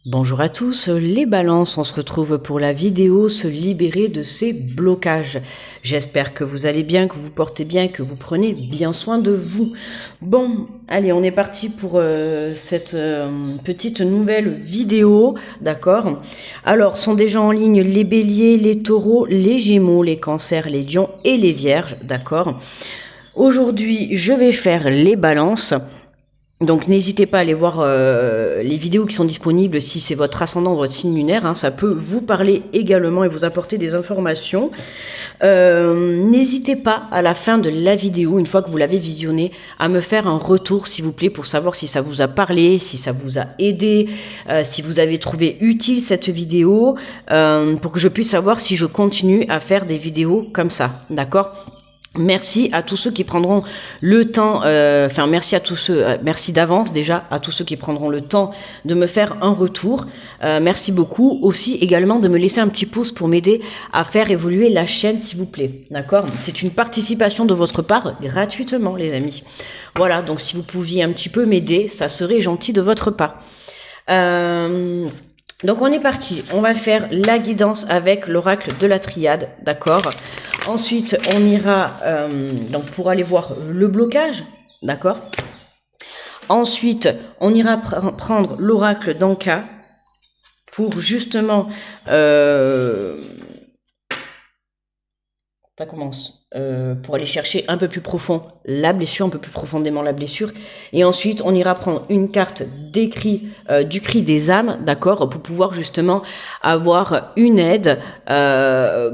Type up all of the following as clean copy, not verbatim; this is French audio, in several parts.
Bonjour à tous, les balances, on se retrouve pour la vidéo se libérer de ces blocages. J'espère que vous allez bien, que vous portez bien, que vous prenez bien soin de vous. Bon, allez, on est parti pour cette petite nouvelle vidéo, d'accord? Alors, sont déjà en ligne les béliers, les taureaux, les gémeaux, les cancers, les lions et les vierges, d'accord? Aujourd'hui, je vais faire les balances. Donc n'hésitez pas à aller voir les vidéos qui sont disponibles si c'est votre ascendant, votre signe lunaire, hein, ça peut vous parler également et vous apporter des informations. N'hésitez pas à la fin de la vidéo, une fois que vous l'avez visionnée, à me faire un retour s'il vous plaît pour savoir si ça vous a parlé, si ça vous a aidé, si vous avez trouvé utile cette vidéo, pour que je puisse savoir si je continue à faire des vidéos comme ça, d'accord ? Merci à tous ceux qui prendront le temps, merci d'avance déjà à tous ceux qui prendront le temps de me faire un retour. Merci beaucoup aussi également de me laisser un petit pouce pour m'aider à faire évoluer la chaîne s'il vous plaît, d'accord? C'est une participation de votre part gratuitement les amis. Voilà, donc si vous pouviez un petit peu m'aider, ça serait gentil de votre part. Donc on est parti, on va faire la guidance avec l'oracle de la triade, d'accord? Ensuite, on ira donc pour aller voir le blocage, d'accord? Ensuite, on ira prendre l'oracle d'Anka pour justement... ça commence. Pour aller chercher un peu plus profond la blessure, un peu plus profondément la blessure. Et ensuite, on ira prendre une carte d'écrit du cri des âmes, d'accord, pour pouvoir justement avoir une aide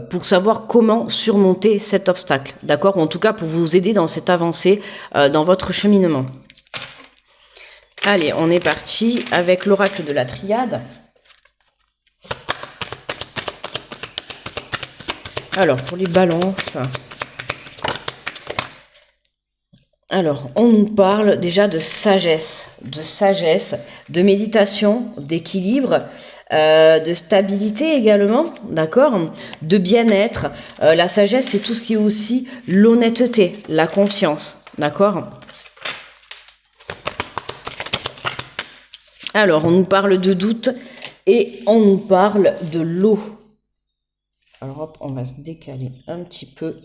pour savoir comment surmonter cet obstacle, d'accord, ou en tout cas pour vous aider dans cette avancée, dans votre cheminement. Allez, on est parti avec l'oracle de la triade. Alors, pour les balances... Alors, on nous parle déjà de sagesse, de méditation, d'équilibre, de stabilité également, d'accord, de bien-être. La sagesse, c'est tout ce qui est aussi l'honnêteté, la confiance, d'accord. Alors, on nous parle de doute et on nous parle de l'eau. Alors, hop, on va se décaler un petit peu.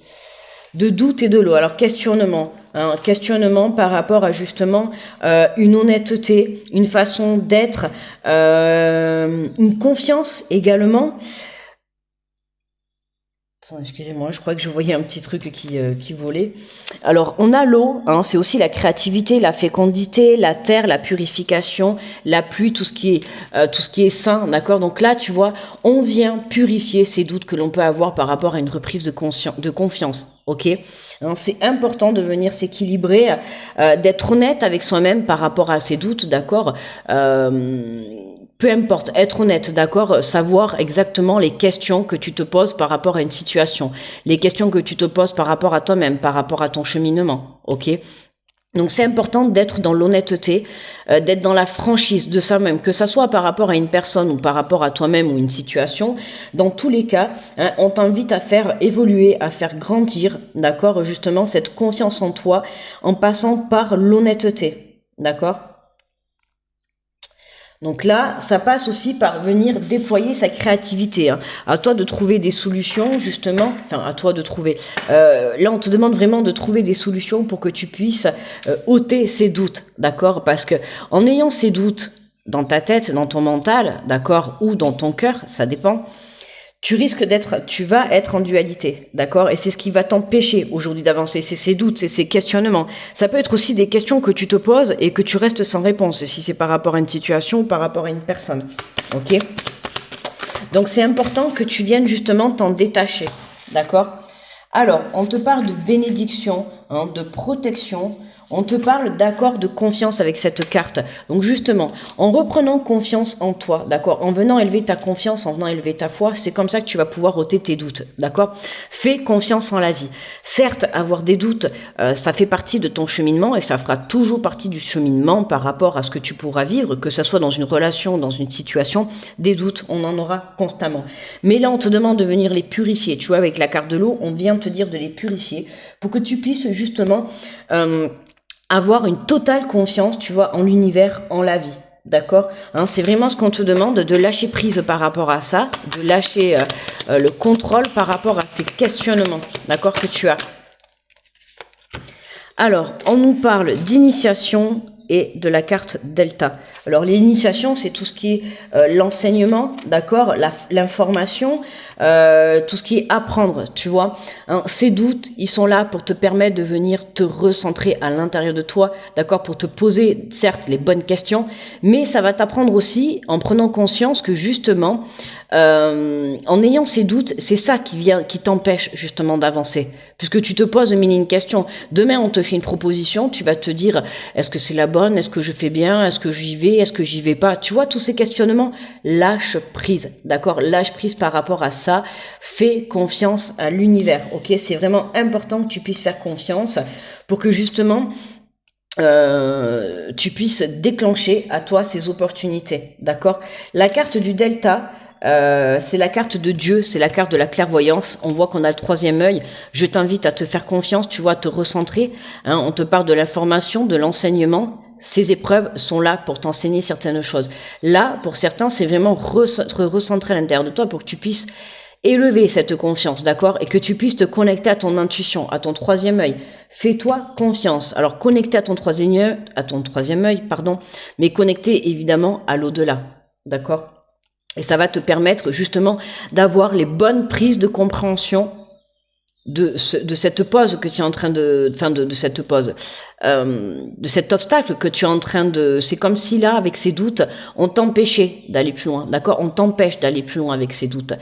De doute et de l'eau. Alors, questionnement. Hein, questionnement par rapport à justement une honnêteté, une façon d'être, une confiance également. Excusez-moi, je crois que je voyais un petit truc qui volait. Alors, on a l'eau, hein, c'est aussi la créativité, la fécondité, la terre, la purification, la pluie, tout ce qui est sain, d'accord. Donc là, tu vois, on vient purifier ces doutes que l'on peut avoir par rapport à une reprise de confiance, ok. Hein, c'est important de venir s'équilibrer, d'être honnête avec soi-même par rapport à ces doutes, d'accord. Peu importe, être honnête, d'accord, savoir exactement les questions que tu te poses par rapport à une situation, les questions que tu te poses par rapport à toi-même, par rapport à ton cheminement, ok? Donc c'est important d'être dans l'honnêteté, d'être dans la franchise de ça-même, que ça soit par rapport à une personne ou par rapport à toi-même ou une situation. Dans tous les cas, hein, on t'invite à faire évoluer, à faire grandir, d'accord, justement cette confiance en toi en passant par l'honnêteté, d'accord? Donc là, ça passe aussi par venir déployer sa créativité. Hein. À toi de trouver des solutions, justement. Enfin, à toi de trouver. Là, on te demande vraiment de trouver des solutions pour que tu puisses ôter ces doutes, d'accord? Parce que en ayant ces doutes dans ta tête, dans ton mental, d'accord, ou dans ton cœur, ça dépend. Tu vas être en dualité, d'accord? Et c'est ce qui va t'empêcher aujourd'hui d'avancer, c'est ces doutes, c'est ces questionnements. Ça peut être aussi des questions que tu te poses et que tu restes sans réponse, si c'est par rapport à une situation ou par rapport à une personne, ok? Donc c'est important que tu viennes justement t'en détacher, d'accord? Alors, on te parle de bénédiction, hein, de protection. On te parle d'accord de confiance avec cette carte. Donc justement, en reprenant confiance en toi, d'accord, en venant élever ta confiance, en venant élever ta foi, c'est comme ça que tu vas pouvoir ôter tes doutes, d'accord. Fais confiance en la vie. Certes, avoir des doutes, ça fait partie de ton cheminement et ça fera toujours partie du cheminement par rapport à ce que tu pourras vivre, que ça soit dans une relation, dans une situation, des doutes, on en aura constamment. Mais là, on te demande de venir les purifier. Tu vois, avec la carte de l'eau, on vient te dire de les purifier pour que tu puisses justement... avoir une totale confiance, tu vois, en l'univers, en la vie, d'accord, hein, c'est vraiment ce qu'on te demande, de lâcher prise par rapport à ça, de lâcher le contrôle par rapport à ces questionnements, d'accord, que tu as. Alors, on nous parle d'initiation et de la carte Delta. Alors, l'initiation, c'est tout ce qui est l'enseignement, d'accord, l'information, tout ce qui est apprendre, tu vois. Hein, ces doutes, ils sont là pour te permettre de venir te recentrer à l'intérieur de toi, d'accord, pour te poser, certes, les bonnes questions, mais ça va t'apprendre aussi, en prenant conscience que justement, en ayant ces doutes, c'est ça qui t'empêche justement d'avancer. Puisque tu te poses une question. Demain, on te fait une proposition, tu vas te dire, est-ce que c'est la bonne? Est-ce que je fais bien? Est-ce que j'y vais? Est-ce que j'y vais pas? Tu vois, tous ces questionnements, lâche prise, d'accord? Lâche prise par rapport à ça. Fais confiance à l'univers, ok? C'est vraiment important que tu puisses faire confiance pour que justement, tu puisses déclencher à toi ces opportunités, d'accord? La carte du Delta, c'est la carte de Dieu, c'est la carte de la clairvoyance. On voit qu'on a le troisième œil. Je t'invite à te faire confiance, tu vois, à te recentrer. Hein, on te parle de l'information, de l'enseignement. Ces épreuves sont là pour t'enseigner certaines choses. Là, pour certains, c'est vraiment te recentrer à l'intérieur de toi pour que tu puisses élever cette confiance, d'accord, et que tu puisses te connecter à ton intuition, à ton troisième œil. Fais-toi confiance. Alors, connecter à ton troisième œil, pardon, mais connecter évidemment à l'au-delà, d'accord. Et ça va te permettre justement d'avoir les bonnes prises de compréhension de cette pause que tu es en train de cet obstacle que tu es en train de, c'est comme si là, avec ces doutes, on t'empêchait d'aller plus loin, d'accord? On t'empêche d'aller plus loin avec ces doutes.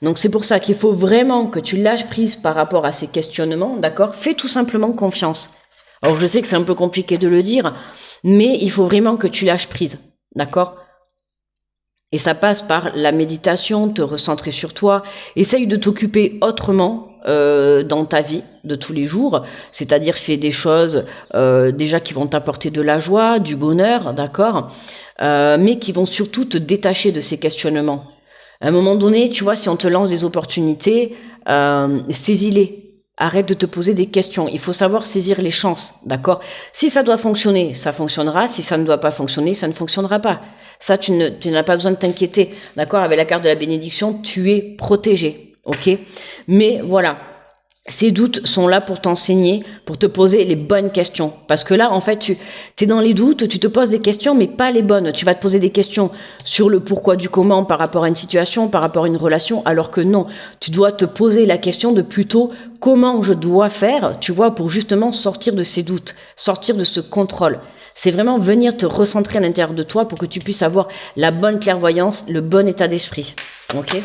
Donc c'est pour ça qu'il faut vraiment que tu lâches prise par rapport à ces questionnements, d'accord? Fais tout simplement confiance. Alors je sais que c'est un peu compliqué de le dire, mais il faut vraiment que tu lâches prise, d'accord? Et ça passe par la méditation, te recentrer sur toi. Essaye de t'occuper autrement dans ta vie de tous les jours. C'est-à-dire fais des choses déjà qui vont t'apporter de la joie, du bonheur, d'accord, mais qui vont surtout te détacher de ces questionnements. À un moment donné, tu vois, si on te lance des opportunités, saisis-les. Arrête de te poser des questions. Il faut savoir saisir les chances, d'accord? Si ça doit fonctionner, ça fonctionnera. Si ça ne doit pas fonctionner, ça ne fonctionnera pas. Ça, tu n'as pas besoin de t'inquiéter, d'accord? Avec la carte de la bénédiction, tu es protégé, ok? Mais voilà, ces doutes sont là pour t'enseigner, pour te poser les bonnes questions. Parce que là, en fait, tu es dans les doutes, tu te poses des questions, mais pas les bonnes. Tu vas te poser des questions sur le pourquoi du comment par rapport à une situation, par rapport à une relation, alors que non. Tu dois te poser la question de plutôt comment je dois faire, tu vois, pour justement sortir de ces doutes, sortir de ce contrôle. C'est vraiment venir te recentrer à l'intérieur de toi pour que tu puisses avoir la bonne clairvoyance, le bon état d'esprit. Ok ?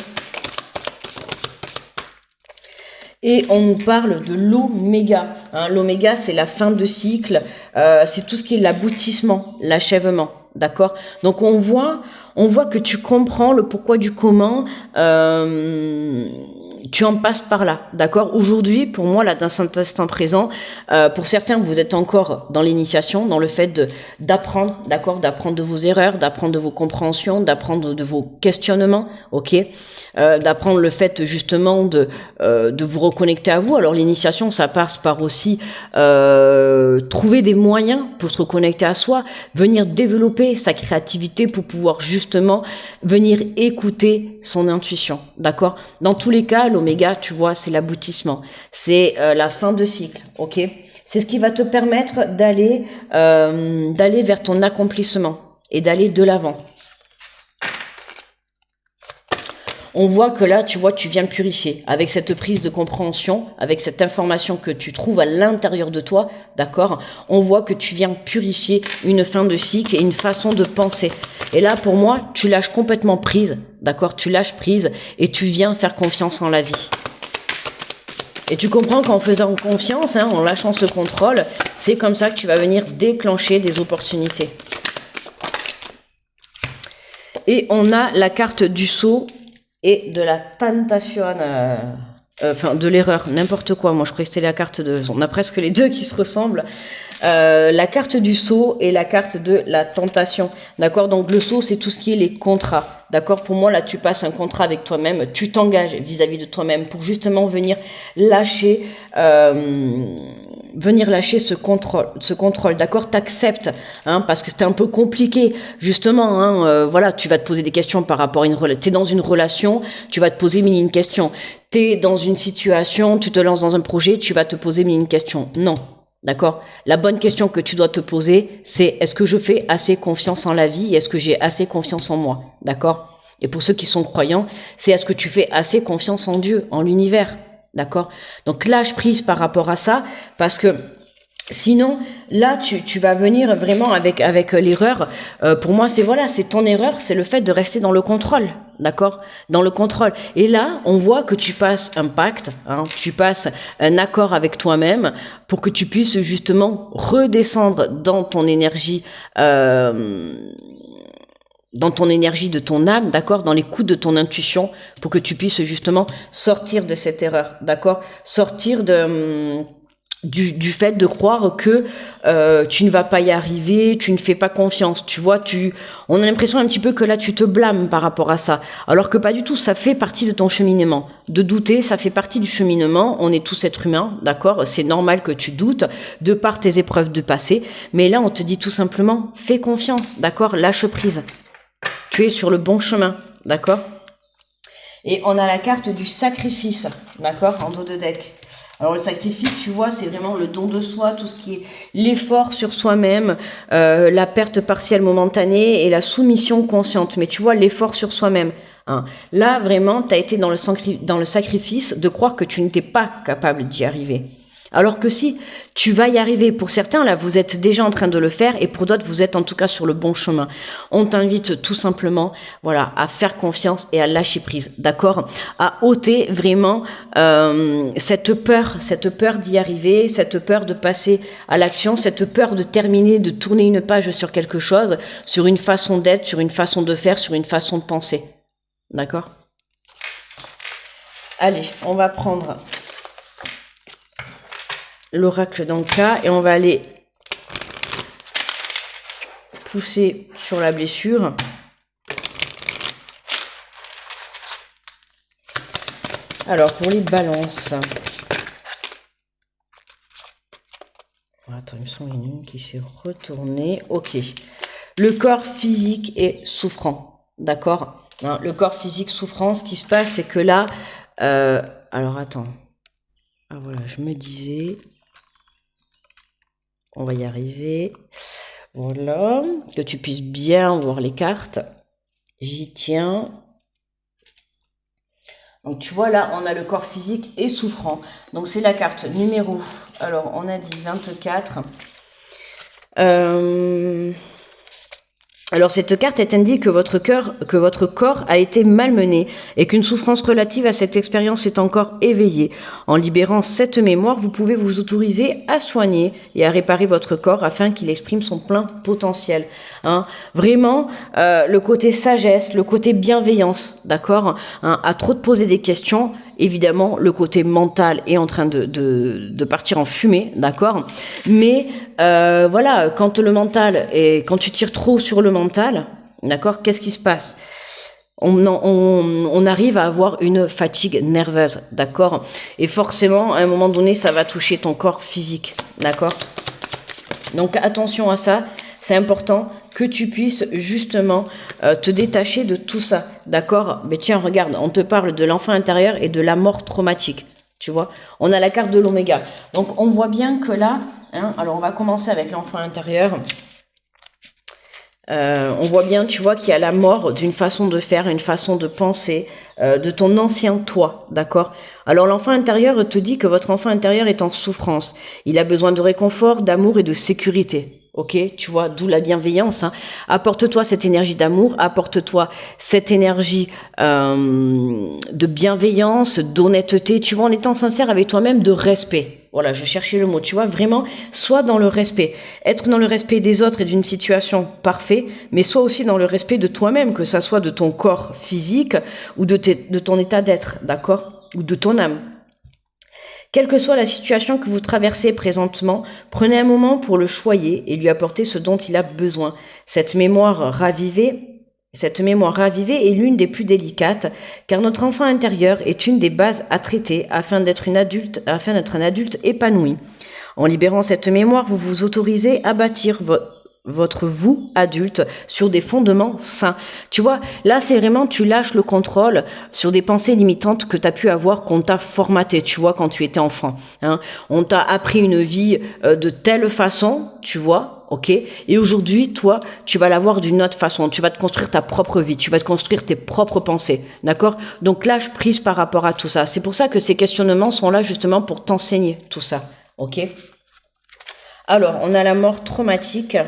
Et on nous parle de l'oméga. Hein, l'oméga, c'est la fin de cycle, c'est tout ce qui est l'aboutissement, l'achèvement. D'accord ? Donc on voit que tu comprends le pourquoi du comment. Tu en passes par là, d'accord? Aujourd'hui, pour moi, là, dans cet instant présent, pour certains, vous êtes encore dans l'initiation, dans le fait d'apprendre, d'accord? D'apprendre de vos erreurs, d'apprendre de vos compréhensions, d'apprendre de vos questionnements, ok? D'apprendre le fait, justement, de vous reconnecter à vous. Alors, l'initiation, ça passe par aussi trouver des moyens pour se reconnecter à soi, venir développer sa créativité pour pouvoir, justement, venir écouter son intuition, d'accord? Dans tous les cas, l'oméga, tu vois, c'est l'aboutissement, c'est la fin de cycle, ok? C'est ce qui va te permettre d'aller vers ton accomplissement et d'aller de l'avant. On voit que là, tu vois, tu viens purifier avec cette prise de compréhension, avec cette information que tu trouves à l'intérieur de toi, d'accord? On voit que tu viens purifier une fin de cycle et une façon de penser. Et là, pour moi, tu lâches complètement prise, d'accord? Tu lâches prise et tu viens faire confiance en la vie. Et tu comprends qu'en faisant confiance, hein, en lâchant ce contrôle, c'est comme ça que tu vas venir déclencher des opportunités. Et on a la carte du sceau et de la tentation, enfin de l'erreur, n'importe quoi. Moi, je croyais que c'était la carte de... On a presque les deux qui se ressemblent. La carte du sceau et la carte de la tentation. D'accord? Donc le sceau, c'est tout ce qui est les contrats. D'accord? Pour moi, là, tu passes un contrat avec toi-même. Tu t'engages vis-à-vis de toi-même pour justement venir lâcher venir lâcher ce contrôle, d'accord? T'acceptes, hein, parce que c'était un peu compliqué, justement, hein, voilà, tu vas te poser des questions par rapport à une relation. T'es dans une relation, tu vas te poser mille et une questions. T'es dans une situation, tu te lances dans un projet, tu vas te poser mille et une questions. Non, d'accord? La bonne question que tu dois te poser, c'est est-ce que je fais assez confiance en la vie et est-ce que j'ai assez confiance en moi, d'accord? Et pour ceux qui sont croyants, c'est est-ce que tu fais assez confiance en Dieu, en l'univers? D'accord? Donc lâche prise par rapport à ça, parce que sinon, là, tu vas venir vraiment avec l'erreur. Pour moi, c'est ton erreur, c'est le fait de rester dans le contrôle, d'accord? Dans le contrôle. Et là, on voit que tu passes un pacte, hein, tu passes un accord avec toi-même pour que tu puisses justement redescendre dans ton énergie. Dans ton énergie de ton âme, d'accord, dans l'écoute de ton intuition, pour que tu puisses justement sortir de cette erreur, d'accord, sortir du fait de croire que tu ne vas pas y arriver, tu ne fais pas confiance, tu vois, on a l'impression un petit peu que là tu te blâmes par rapport à ça, alors que pas du tout, ça fait partie de ton cheminement. De douter, ça fait partie du cheminement, on est tous êtres humains, d'accord, c'est normal que tu doutes de par tes épreuves de passé, mais là on te dit tout simplement, fais confiance, d'accord, lâche prise. Tu es sur le bon chemin, d'accord? Et on a la carte du sacrifice, d'accord, en dos de deck. Alors le sacrifice, tu vois, c'est vraiment le don de soi, tout ce qui est l'effort sur soi-même, la perte partielle momentanée et la soumission consciente. Mais tu vois, l'effort sur soi-même. Hein. Là, vraiment, tu as été dans le sacrifice de croire que tu n'étais pas capable d'y arriver. Alors que si, tu vas y arriver. Pour certains, là, vous êtes déjà en train de le faire et pour d'autres, vous êtes en tout cas sur le bon chemin. On t'invite tout simplement, voilà, à faire confiance et à lâcher prise, d'accord? À ôter vraiment cette peur d'y arriver, cette peur de passer à l'action, cette peur de terminer, de tourner une page sur quelque chose, sur une façon d'être, sur une façon de faire, sur une façon de penser, d'accord? Allez, on va prendre l'oracle d'Anka et on va aller pousser sur la blessure. Alors pour les balances, attends, il me semble qu'il y en a une qui s'est retournée. Ok, le corps physique est souffrant, d'accord, hein, le corps physique souffrant. Ce qui se passe, c'est que là, alors attends, ah voilà, je me disais. On va y arriver. Voilà. Que tu puisses bien voir les cartes. J'y tiens. Donc tu vois là, on a le corps physique et souffrant. Donc c'est la carte numéro. Alors on a dit 24. Alors cette carte, elle indique que votre corps a été malmené et qu'une souffrance relative à cette expérience est encore éveillée. En libérant cette mémoire, vous pouvez vous autoriser à soigner et à réparer votre corps afin qu'il exprime son plein potentiel. Hein. Vraiment, le côté sagesse, le côté bienveillance, d'accord, hein, à trop te poser des questions, évidemment, le côté mental est en train de partir en fumée, d'accord. Mais voilà, quand le mental et quand tu tires trop sur le mental, d'accord, qu'est-ce qui se passe? On arrive à avoir une fatigue nerveuse, d'accord. Et forcément, à un moment donné, ça va toucher ton corps physique, d'accord. Donc attention à ça, c'est important que tu puisses justement te détacher de tout ça, d'accord. Mais tiens, regarde, on te parle de l'enfant intérieur et de la mort traumatique, tu vois. On a la carte de l'oméga. Donc on voit bien que là, hein, alors on va commencer avec l'enfant intérieur. On voit bien, tu vois, qu'il y a la mort d'une façon de faire, une façon de penser, de ton ancien toi, d'accord. Alors l'enfant intérieur te dit que votre enfant intérieur est en souffrance. Il a besoin de réconfort, d'amour et de sécurité. Ok, tu vois, d'où la bienveillance. Hein. Apporte-toi cette énergie d'amour, apporte-toi cette énergie de bienveillance, d'honnêteté. Tu vois, en étant sincère avec toi-même, de respect. Voilà, je cherchais le mot. Tu vois, vraiment, sois dans le respect. Être dans le respect des autres et d'une situation, parfait, mais sois aussi dans le respect de toi-même, que ça soit de ton corps physique ou de ton état d'être, d'accord, ou de ton âme. Quelle que soit la situation que vous traversez présentement, prenez un moment pour le choyer et lui apporter ce dont il a besoin. Cette mémoire ravivée est l'une des plus délicates, car notre enfant intérieur est une des bases à traiter afin d'être un adulte épanoui. En libérant cette mémoire, vous vous autorisez à bâtir votre vous adulte sur des fondements sains. Tu vois, là c'est vraiment tu lâches le contrôle sur des pensées limitantes que tu as pu avoir, qu'on t'a formaté, tu vois, quand tu étais enfant. Hein. On t'a appris une vie de telle façon, tu vois, ok. Et aujourd'hui, toi, tu vas l'avoir d'une autre façon. Tu vas te construire ta propre vie, tu vas te construire tes propres pensées, d'accord. Donc lâche prise par rapport à tout ça. C'est pour ça que ces questionnements sont là justement pour t'enseigner tout ça, ok. Alors, on a la mort traumatique.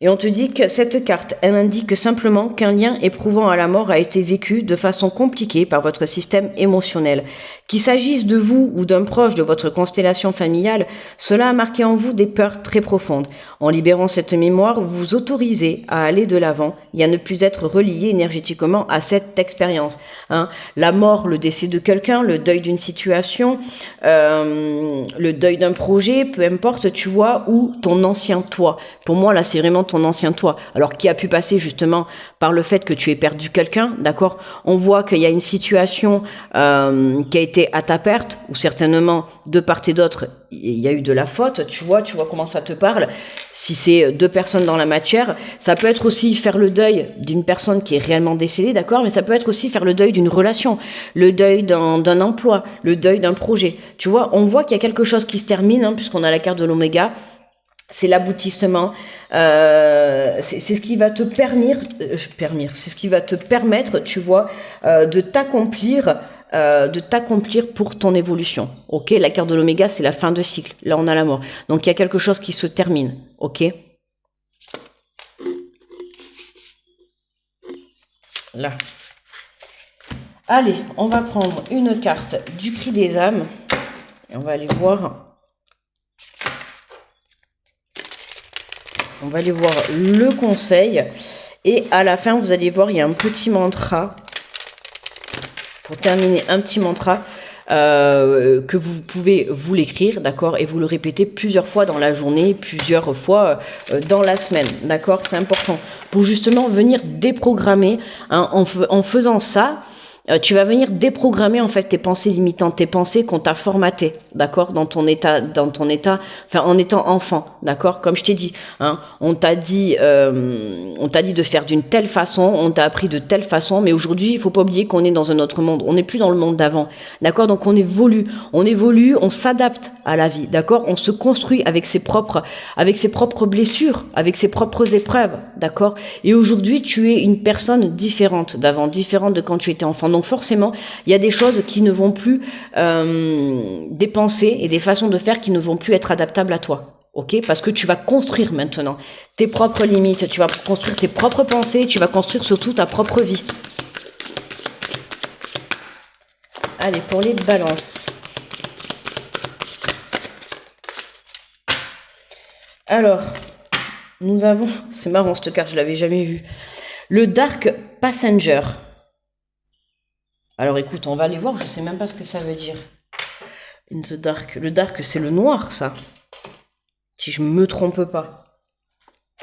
Et on te dit que cette carte, elle indique simplement qu'un lien éprouvant à la mort a été vécu de façon compliquée par votre système émotionnel. Qu'il s'agisse de vous ou d'un proche de votre constellation familiale, cela a marqué en vous des peurs très profondes. En libérant cette mémoire, vous vous autorisez à aller de l'avant et à ne plus être relié énergétiquement à cette expérience. Hein. La mort, le décès de quelqu'un, le deuil d'une situation, le deuil d'un projet, peu importe, tu vois, ou ton ancien toi. Pour moi, là, c'est vraiment ton ancien toi. Alors, qui a pu passer justement par le fait que tu aies perdu quelqu'un, d'accord. On voit qu'il y a une situation qui a été à ta perte, ou certainement de part et d'autre, il y a eu de la faute, tu vois comment ça te parle. Si c'est deux personnes dans la matière, ça peut être aussi faire le deuil d'une personne qui est réellement décédée, d'accord, mais ça peut être aussi faire le deuil d'une relation, le deuil d'un emploi, le deuil d'un projet. Tu vois, on voit qu'il y a quelque chose qui se termine, hein, puisqu'on a la carte de l'oméga. C'est l'aboutissement, c'est ce qui va te c'est ce qui va te permettre, tu vois, de t'accomplir pour ton évolution. Ok, la carte de l'oméga, c'est la fin de cycle. Là, on a la mort. Donc, il y a quelque chose qui se termine. Ok. Là. Allez, on va prendre une carte du prix des âmes et on va aller voir. On va aller voir le conseil. Et à la fin, vous allez voir, il y a un petit mantra. Pour terminer, un petit mantra que vous pouvez vous l'écrire, d'accord, et vous le répétez plusieurs fois dans la journée, plusieurs fois dans la semaine, d'accord. C'est important pour justement venir déprogrammer, hein, en faisant ça. Tu vas venir déprogrammer en fait tes pensées limitantes, tes pensées qu'on t'a formatées, d'accord, dans ton état, enfin en étant enfant, d'accord. Comme je t'ai dit, hein, on t'a dit de faire d'une telle façon, on t'a appris de telle façon, mais aujourd'hui, il faut pas oublier qu'on est dans un autre monde, on n'est plus dans le monde d'avant, d'accord. Donc on évolue, on s'adapte à la vie, d'accord. On se construit avec ses propres blessures, avec ses propres épreuves, d'accord. Et aujourd'hui, tu es une personne différente d'avant, différente de quand tu étais enfant. Donc forcément, il y a des choses qui ne vont plus, des pensées et des façons de faire qui ne vont plus être adaptables à toi. Ok, parce que tu vas construire maintenant tes propres limites, tu vas construire tes propres pensées, tu vas construire surtout ta propre vie. Allez, pour les balances. Alors, nous avons, c'est marrant cette carte, je l'avais jamais vue. Le Dark Passenger. Alors écoute, on va aller voir, je sais même pas ce que ça veut dire. In the dark. Le dark, c'est le noir, ça. Si je me trompe pas.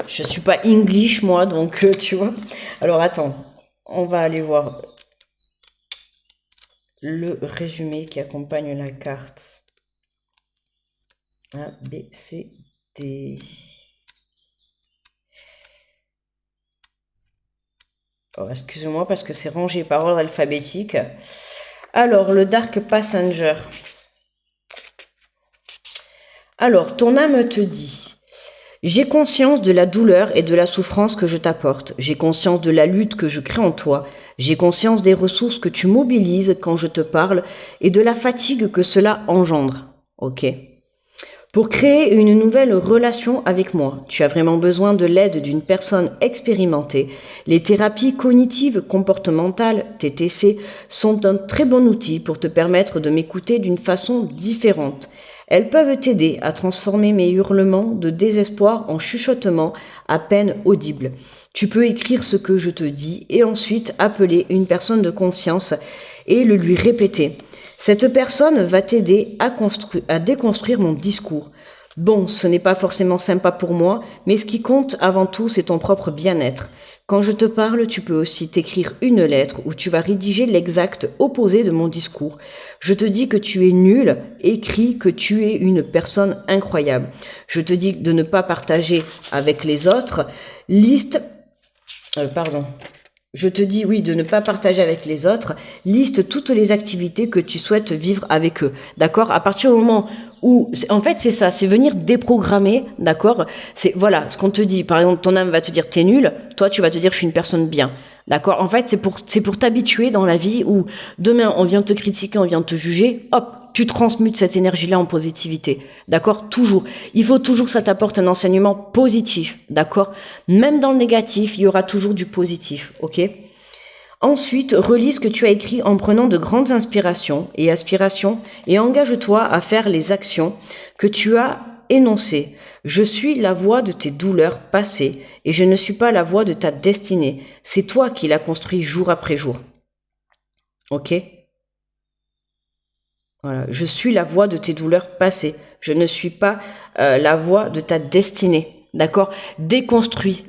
Je suis pas English, moi, donc tu vois. Alors attends, on va aller voir le résumé qui accompagne la carte. A, B, C, D. Oh, excusez-moi parce que c'est rangé par ordre alphabétique. Alors, le Dark Passenger. Alors, ton âme te dit: j'ai conscience de la douleur et de la souffrance que je t'apporte. J'ai conscience de la lutte que je crée en toi. J'ai conscience des ressources que tu mobilises quand je te parle et de la fatigue que cela engendre. Ok. Pour créer une nouvelle relation avec moi, tu as vraiment besoin de l'aide d'une personne expérimentée. Les thérapies cognitives comportementales, TTC, sont un très bon outil pour te permettre de m'écouter d'une façon différente. Elles peuvent t'aider à transformer mes hurlements de désespoir en chuchotements à peine audibles. Tu peux écrire ce que je te dis et ensuite appeler une personne de confiance et le lui répéter. Cette personne va t'aider à déconstruire mon discours. Bon, ce n'est pas forcément sympa pour moi, mais ce qui compte avant tout, c'est ton propre bien-être. Quand je te parle, tu peux aussi t'écrire une lettre où tu vas rédiger l'exact opposé de mon discours. Je te dis que tu es nul, écris que tu es une personne incroyable. Je te dis de ne pas partager avec les autres. Je te dis, oui, de ne pas partager avec les autres. Liste toutes les activités que tu souhaites vivre avec eux. D'accord? À partir du moment où, en fait, c'est ça, c'est venir déprogrammer. D'accord? C'est, voilà, ce qu'on te dit. Par exemple, ton âme va te dire, t'es nul. Toi, tu vas te dire, je suis une personne bien. D'accord? En fait, c'est pour t'habituer dans la vie où demain, on vient te critiquer, on vient te juger. Hop, tu transmutes cette énergie-là en positivité. D'accord? Toujours. Il faut toujours que ça t'apporte un enseignement positif. D'accord? Même dans le négatif, il y aura toujours du positif. Ok? Ensuite, relis ce que tu as écrit en prenant de grandes inspirations et aspirations et engage-toi à faire les actions que tu as énoncées. Je suis la voix de tes douleurs passées et je ne suis pas la voix de ta destinée. C'est toi qui la construis jour après jour. Ok? Voilà. Je suis la voix de tes douleurs passées. Je ne suis pas la voix de ta destinée. D'accord? Déconstruis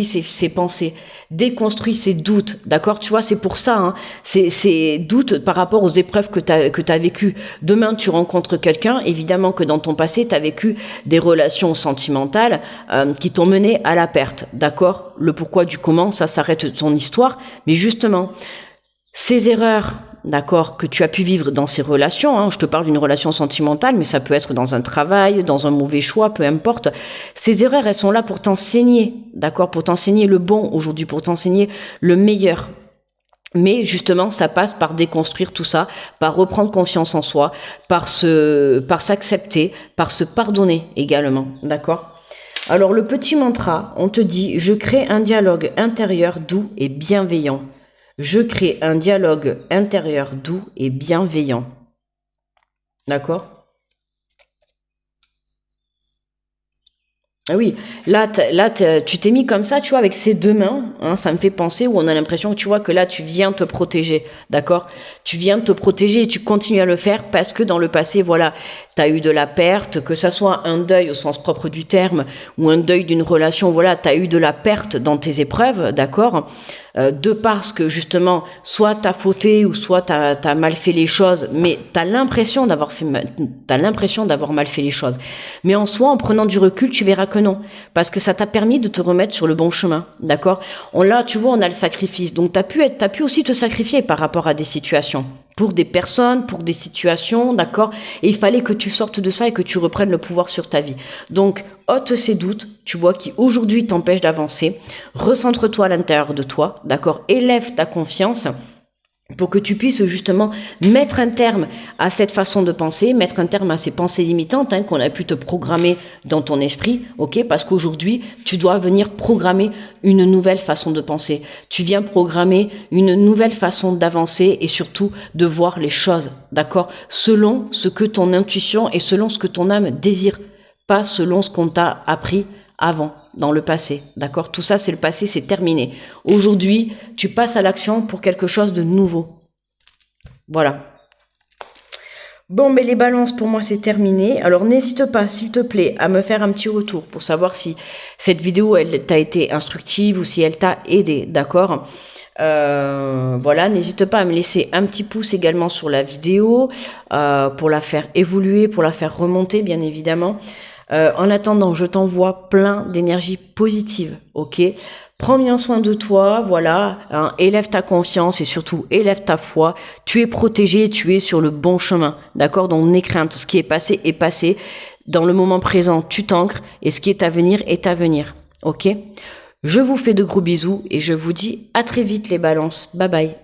ces pensées, déconstruis ces doutes. D'accord? Tu vois, c'est pour ça, hein, ces doutes par rapport aux épreuves que t'as vécues. Demain, tu rencontres quelqu'un, évidemment que dans ton passé, tu as vécu des relations sentimentales qui t'ont mené à la perte. D'accord? Le pourquoi du comment, ça s'arrête de ton histoire. Mais justement, ces erreurs, d'accord, que tu as pu vivre dans ces relations, hein, je te parle d'une relation sentimentale, mais ça peut être dans un travail, dans un mauvais choix, peu importe. Ces erreurs, elles sont là pour t'enseigner, d'accord, pour t'enseigner le bon aujourd'hui, pour t'enseigner le meilleur. Mais justement, ça passe par déconstruire tout ça, par reprendre confiance en soi, par s'accepter, par se pardonner également, d'accord? Alors le petit mantra, on te dit, je crée un dialogue intérieur doux et bienveillant. Je crée un dialogue intérieur doux et bienveillant. D'accord? Ah oui, tu t'es mis comme ça, tu vois, avec ces deux mains, hein, ça me fait penser où on a l'impression que tu vois que là, tu viens te protéger, d'accord? Tu viens te protéger et tu continues à le faire parce que dans le passé, voilà, t'as eu de la perte, que ça soit un deuil au sens propre du terme ou un deuil d'une relation, voilà, t'as eu de la perte dans tes épreuves, d'accord? De parce que justement, soit t'as fauté ou soit t'as mal fait les choses, mais t'as l'impression d'avoir mal fait les choses. Mais en soi, en prenant du recul, tu verras que non, parce que ça t'a permis de te remettre sur le bon chemin, d'accord? Tu vois, on a le sacrifice, donc t'as pu aussi te sacrifier par rapport à des situations, pour des personnes, pour des situations, d'accord? Et il fallait que tu sortes de ça et que tu reprennes le pouvoir sur ta vie. Donc, ôte ces doutes, tu vois, qui aujourd'hui t'empêchent d'avancer. Recentre-toi à l'intérieur de toi, d'accord? Élève ta confiance pour que tu puisses justement mettre un terme à cette façon de penser, mettre un terme à ces pensées limitantes qu'on a pu te programmer dans ton esprit, ok? Parce qu'aujourd'hui, tu dois venir programmer une nouvelle façon de penser. Tu viens programmer une nouvelle façon d'avancer et surtout de voir les choses, d'accord? Selon ce que ton intuition et selon ce que ton âme désire, pas selon ce qu'on t'a appris avant, dans le passé, d'accord? Tout ça, c'est le passé, c'est terminé. Aujourd'hui, tu passes à l'action pour quelque chose de nouveau. Voilà. Bon, mais les balances, pour moi, c'est terminé. Alors, n'hésite pas, s'il te plaît, à me faire un petit retour pour savoir si cette vidéo, elle t'a été instructive ou si elle t'a aidé, d'accord? Voilà, n'hésite pas à me laisser un petit pouce également sur la vidéo pour la faire évoluer, pour la faire remonter, bien évidemment. En attendant, je t'envoie plein d'énergie positive, ok? Prends bien soin de toi, voilà, hein, élève ta confiance et surtout élève ta foi. Tu es protégé, tu es sur le bon chemin, d'accord? Donc n'aie crainte, ce qui est passé est passé. Dans le moment présent, tu t'ancres et ce qui est à venir, ok? Je vous fais de gros bisous et je vous dis à très vite les balances. Bye bye.